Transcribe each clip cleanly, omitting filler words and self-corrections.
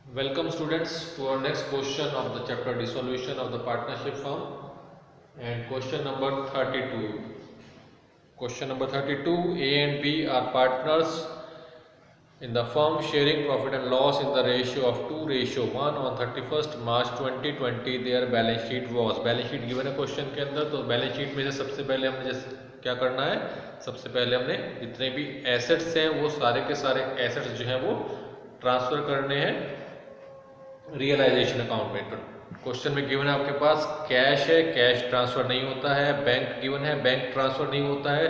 Welcome students to our next question of the chapter dissolution of the partnership firm and question number 32. Question number 32, A and B are partners in the firm sharing profit and loss in the ratio of 2:1 on 31st March 2020 their balance sheet was. Balance sheet given है question के अंदर, तो balance sheet में से सबसे पहले हमने जैसे क्या करना है, सबसे पहले हमने जितने भी एसेट्स हैं वो सारे के सारे एसेट्स जो हैं वो ट्रांसफर करने हैं रियलाइजेशन अकाउंट में। क्वेश्चन में गिवन है आपके पास कैश है, कैश ट्रांसफर नहीं होता है, बैंक गिवन है, बैंक ट्रांसफर नहीं होता है,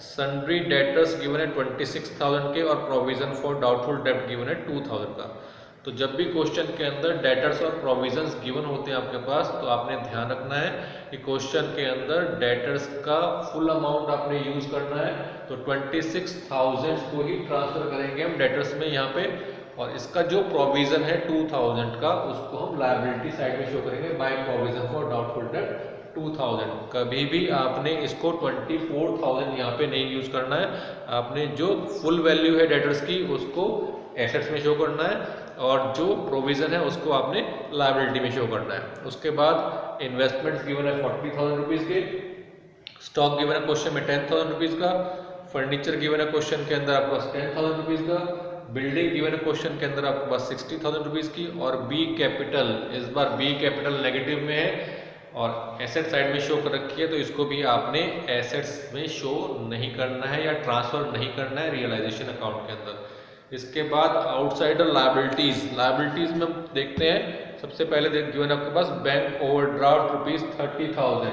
सन्ड्री डेटर्स गिवन है 26,000 के और प्रोविजन फॉर डाउटफुल डेब्ट गिवन है 2,000 का। तो जब भी क्वेश्चन के अंदर डेटर्स और प्रोविजंस गिवन होते हैं आपके पास, तो आपने ध्यान रखना है कि क्वेश्चन के अंदर डेटर्स का फुल अमाउंट आपने यूज करना है। तो 26,000 को ही ट्रांसफर करेंगे हम डेटर्स में यहाँ पे, और इसका जो प्रोविजन है 2000 का उसको हम लायबिलिटी साइड में शो करेंगे बाय प्रोविजन फॉर डाउटफुल डेब्ट 2000। कभी भी आपने इसको 24,000 यहाँ पे नहीं यूज करना है, आपने जो फुल वैल्यू है डेटर्स की उसको एसेट्स में शो करना है और जो प्रोविजन है उसको आपने लायबिलिटी में शो करना है। उसके बाद इन्वेस्टमेंट्स गिवन है 40,000 रुपीज के, स्टॉक गिवन है क्वेश्चन में 10,000 रुपीज का, फर्नीचर गिवन है क्वेश्चन के अंदर आपके पास 10,000 रुपीज का, बिल्डिंग गिवन है क्वेश्चन के अंदर आपके पास 60,000 रुपीज की, और बी कैपिटल, इस बार बी कैपिटल नेगेटिव में है और एसेट साइड में शो कर रखी है, तो इसको भी आपने एसेट्स में शो नहीं करना है या ट्रांसफर नहीं करना है रियलाइजेशन अकाउंट के अंदर। इसके बाद आउटसाइडर लायबिलिटीज, लायबिलिटीज में देखते हैं सबसे पहले गिवन आपके पास बैंक ओवरड्राफ्ट रुपीज 30,000,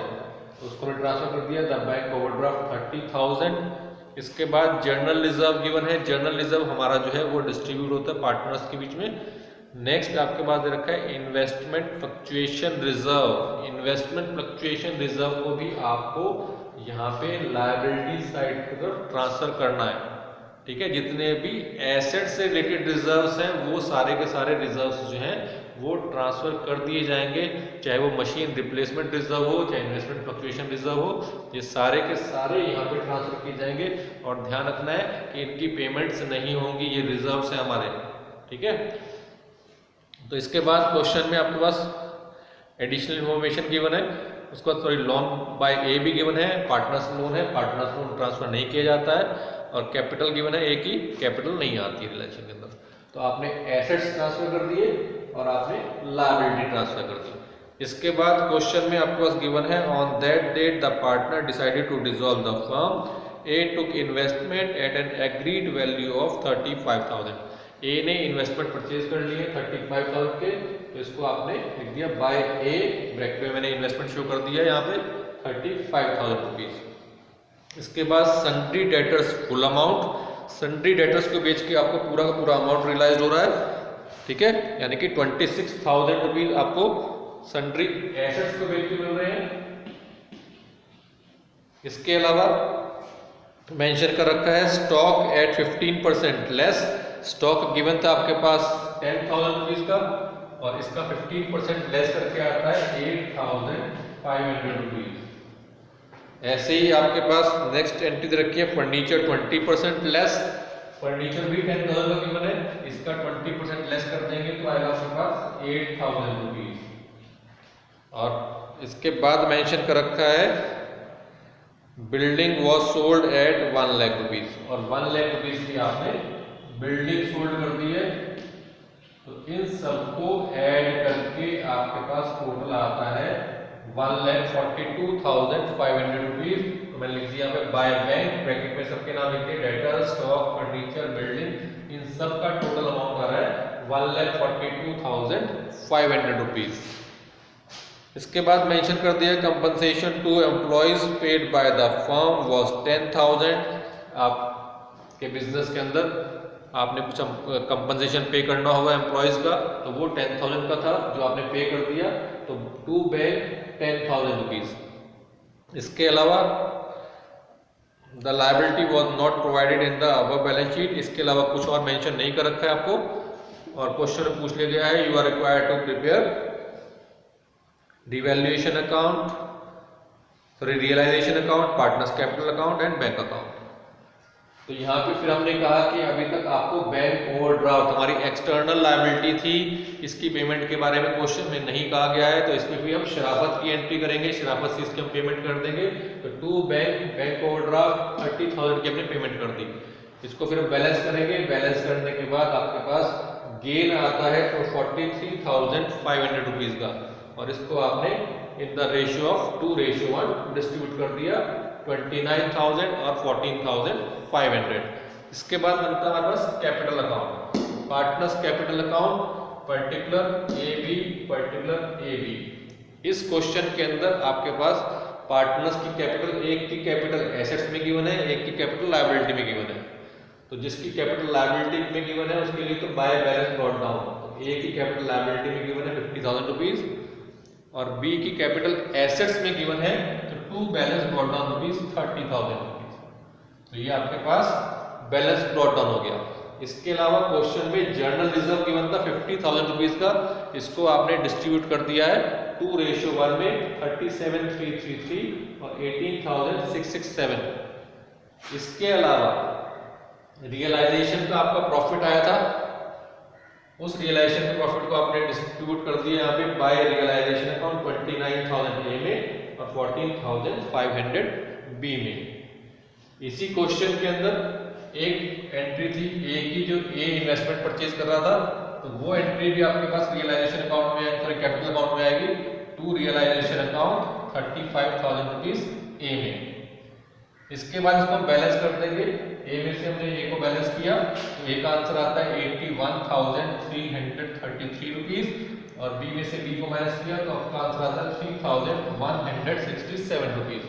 उसको ट्रांसफर कर दिया द बैंक ओवरड्राफ्ट 30,000। इसके बाद जर्नल रिजर्व गिवन है, जर्नल रिजर्व हमारा जो है वो डिस्ट्रीब्यूट होता है पार्टनर्स के बीच में। नेक्स्ट आपके पास दे रखा है investment fluctuation reserve, investment fluctuation reserve को भी आपको यहाँ पे लायबिलिटी साइड की तरफ ट्रांसफर करना है। ठीक है, जितने भी एसेट से रिलेटेड रिजर्व्स हैं वो सारे के सारे रिजर्व्स जो हैं वो ट्रांसफर कर दिए जाएंगे, चाहे वो मशीन रिप्लेसमेंट रिजर्व हो चाहे इन्वेस्टमेंट फ्लक्चुएशन रिजर्व हो, ये सारे के सारे यहाँ पे ट्रांसफर किए जाएंगे। और ध्यान रखना है कि इनकी पेमेंट्स नहीं होंगी, ये रिजर्व्स हैं हमारे। ठीक है, तो इसके बाद क्वेश्चन में आपके पास एडिशनल इन्फॉर्मेशन गिवन है, उसके बाद सॉरी लोन बाय ए भी गिवन है, पार्टनर्स लोन है, पार्टनर्स लोन ट्रांसफर नहीं किया जाता है, और कैपिटल गिवन है एक ही कैपिटल नहीं आती है रिलेशन के अंदर। तो आपने एसेट्स ट्रांसफर कर दिए और आपने लायबिलिटी ट्रांसफर कर दी। इसके बाद क्वेश्चन में आपके पास गिवन है on that date the partner decided to dissolve the firm, A took investment at an agreed value of 35,000। A ने इन्वेस्टमेंट परचेज कर लिए 35,000 के, तो इसको आपने लिख दिया बाय ए, ब्रैकेट में मैंने इन्वेस्टमेंट शो कर दिया यहाँ पे 35,000 रुपीज। इसके बाद sundry debtors full amount, sundry debtors को बेच के आपको पूरा का पूरा अमाउंट रियलाइज हो रहा है। ठीक है, यानी कि 26,000 रुपीज आपको सन्ड्री एसेट्स को बेच के मिल रहे हैं। इसके अलावा मेंशन कर रखा है stock at 15% less, stock given था आपके पास 10,000 रुपीज का और इसका 15% लेस करके आता है 8,500 रुपीज। ऐसे ही आपके पास नेक्स्ट एंट्री दे रखी है फर्नीचर 20% लेस, फर्नीचर भी 10,000 का गिवन है, इसका 20% लेस कर देंगे तो आएगा आपके पास 8,000 रुपीज। और इसके बाद मेंशन कर रखा है building was sold at 1 lakh rupees, और 1 लाख रुपीज की आपने बिल्डिंग सोल्ड कर दी है। तो इन सबको ऐड करके आपके पास टोटल आता है 1,42,500 रुपीज। तो मैंने लिख दिया पे बाय बैंक, ब्रैकेट में सबके नाम लिख दिए, डेटर, स्टॉक, फर्नीचर, बिल्डिंग, इन सब का टोटल अमाउंट आ रहा है 1,42,500 रुपीज। इसके बाद मेंशन कर दिया compensation to employees paid by the firm was 10,000। आपके बिजनेस के अंदर आपने कुछ कंपनसेशन पे करना होगा एम्प्लॉइज का, तो वो 10,000 का था जो आपने पे कर दिया, तो टू बैंक 10,000 रुपीज। इसके अलावा the liability was not provided in the above balance sheet, इसके अलावा कुछ और मेंशन नहीं कर रखा है आपको, और क्वेश्चन में पूछ लिया गया है you are required to prepare revaluation account, sorry realisation account, partners capital account and bank account. तो यहाँ पे फिर हमने कहा कि अभी तक आपको बैंक ओवरड्राफ्ट हमारी एक्सटर्नल लायबिलिटी थी, इसकी पेमेंट के बारे में क्वेश्चन में नहीं कहा गया है, तो इसमें भी हम शराफत की एंट्री करेंगे, शराफत से इसकी हम पेमेंट कर देंगे। तो टू बैंक ओवरड्राफ्ट 30,000 की हमने पेमेंट कर दी। इसको फिर हम बैलेंस करेंगे, बैलेंस करने के बाद आपके पास गेन आता है तो 43,500 रुपीज का, और इसको आपने in the ratio of 2:1 distribute कर दिया, 29,000 और 14,500। इसके बाद बनता है हमारे पास capital account, partners capital account particular A B. इस क्वेश्चन के अंदर आपके पास पार्टनर्स की कैपिटल, एक की कैपिटल एसेट्स में गिवन है, एक की कैपिटल लायबिलिटी में गिवन है। तो जिसकी कैपिटल लायबिलिटी में गिवन है उसके लिए तो बाय बैलेंस ब्रॉट डाउन, तो ए की कैपिटल लायबिलिटी में गिवन है 50,000 रुपीज, और बी की कैपिटल एसेट्स में गिवन है तो to balance brought down rupees 30,000 rupees. तो ये आपके पास बैलेंस ब्रॉट डाउन हो गया। इसके अलावा क्वेश्चन में जर्नल रिजर्व गिवन था 50,000 रुपीज का, इसको आपने डिस्ट्रीब्यूट कर दिया है 2:1 में 37,333 और 18,667। इसके अलावा रियलाइजेशन का आपका प्रॉफिट आया था, उस रियलाइजेशन के प्रॉफिट को आपने डिस्ट्रीब्यूट कर दिया यहाँ पे बाय रियलाइजेशन अकाउंट 29,000 ए में और 14,500 बी में। इसी क्वेश्चन के अंदर एक एंट्री थी ए की, जो ए इन्वेस्टमेंट परचेज कर रहा था, तो वो एंट्री भी आपके पास रियलाइजेशन अकाउंट में, सॉरी कैपिटल अकाउंट में आएगी, टू रियलाइजेशन अकाउंट 35,000 रुपीज ए में। इसके बाद इसको हम बैलेंस कर देंगे, ए में से हमने ए को बैलेंस किया तो ए का आंसर आता है 81,333 रुपीज, और बी में से बी को माइनस किया तो आपका आंसर आता है 3,167 रुपीज।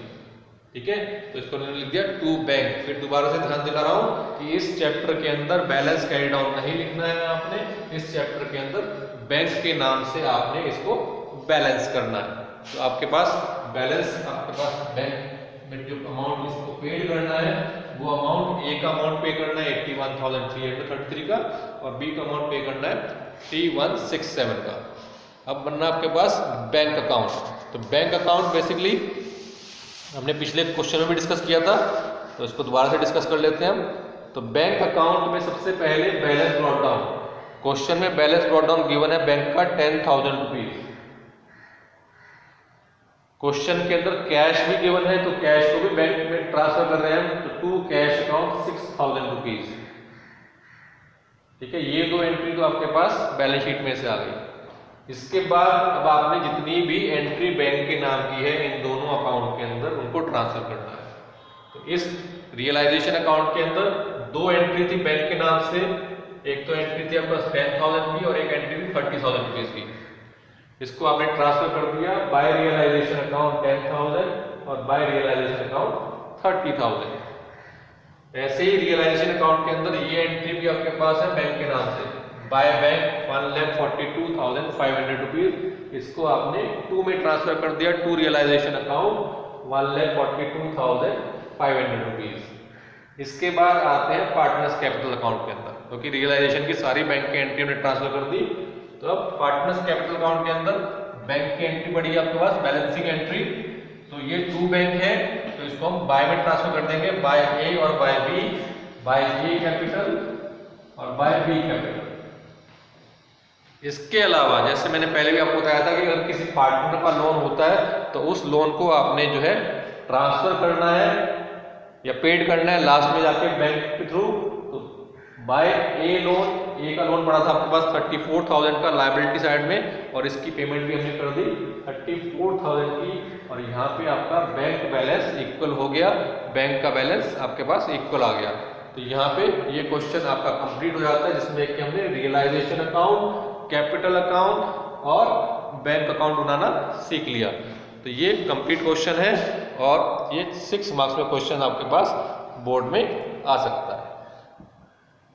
ठीक है, तो इसको मैंने लिख दिया टू बैंक। फिर दोबारा से ध्यान दिला रहा हूं कि इस चैप्टर के अंदर बैलेंस कैरी डाउन नहीं लिखना है आपने, इस चैप्टर के अंदर बैंक के नाम से आपने इसको बैलेंस करना है। तो आपके पास बैलेंस, आपके पास बैंक में जो अमाउंट इसको पेड करना है वो अमाउंट, ए का अमाउंट पे करना है 81,333 का, और बी का अमाउंट पे करना है 3,167 का। अब बनना आपके पास बैंक अकाउंट। तो बैंक अकाउंट बेसिकली हमने पिछले क्वेश्चन में भी डिस्कस किया था, तो इसको दोबारा से डिस्कस कर लेते हैं हम। तो बैंक अकाउंट में सबसे पहले बैलेंस ब्रॉट डाउन, क्वेश्चन में बैलेंस ब्रॉट डाउन गिवन है बैंक का 10,000 रुपीज। क्वेश्चन के अंदर कैश भी गिवन है, तो कैश को भी बैंक में ट्रांसफर कर रहे हैं, तो टू कैश अकाउंट 6,000 रुपीज। ठीक है, ये दो एंट्री तो आपके पास बैलेंस शीट में से आ गई। इसके बाद अब आपने जितनी भी एंट्री बैंक के नाम की है इन दोनों अकाउंट के अंदर उनको ट्रांसफर करना है। तो इस रियलाइजेशन अकाउंट के अंदर दो एंट्री थी बैंक के नाम से, एक तो एंट्री थी आपके पास 10,000 की और एक एंट्री थी 30,000 रुपीज की। इसको आपने ट्रांसफर कर दिया बाय रियलाइजेशन अकाउंट 10,000 और बाय रियलाइजेशन अकाउंट 30,000। ऐसे ही रियलाइजेशन अकाउंट के अंदर ये एंट्री भी आपके पास है बैंक के नाम से, बाय बैंक 1,42,500 रुपीज। इसको आपने टू में ट्रांसफर कर दिया, टू रियलाइजेशन अकाउंट 1,42,500 रुपीज। इसके बाद आते हैं पार्टनर्स कैपिटल अकाउंट के अंदर, क्योंकि रियलाइजेशन की सारी बैंक की एंट्री हमने ट्रांसफर कर दी। तो अब पार्टनर्स कैपिटल अकाउंट के अंदर बैंक की एंट्री पड़ी है आपके पास बैलेंसिंग एंट्री। तो ये टू बैंक है, तो इसको हम बाय में ट्रांसफर कर देंगे, बाय ए और बाय बी, बाय ए कैपिटल और बाय बी कैपिटल। इसके अलावा जैसे मैंने पहले भी आपको बताया था कि अगर किसी पार्टनर का लोन होता है तो उस लोन को आपने जो है ट्रांसफर करना है या पेड करना है लास्ट में जाके बैंक के थ्रू। तो बाय ए लोन, ए का लोन पड़ा था आपके पास 34,000 का लायबिलिटी साइड में, और इसकी पेमेंट भी हमने कर दी 34,000 की, और यहाँ पे आपका बैंक बैलेंस इक्वल हो गया, बैंक का बैलेंस आपके पास इक्वल आ गया। तो यहाँ पे ये क्वेश्चन आपका कंप्लीट हो जाता है, जिसमें कि हमने रियलाइजेशन अकाउंट, कैपिटल अकाउंट और बैंक अकाउंट बनाना सीख लिया। तो ये कंप्लीट क्वेश्चन है, और ये 6 मार्क्स में क्वेश्चन आपके पास बोर्ड में आ सकता है।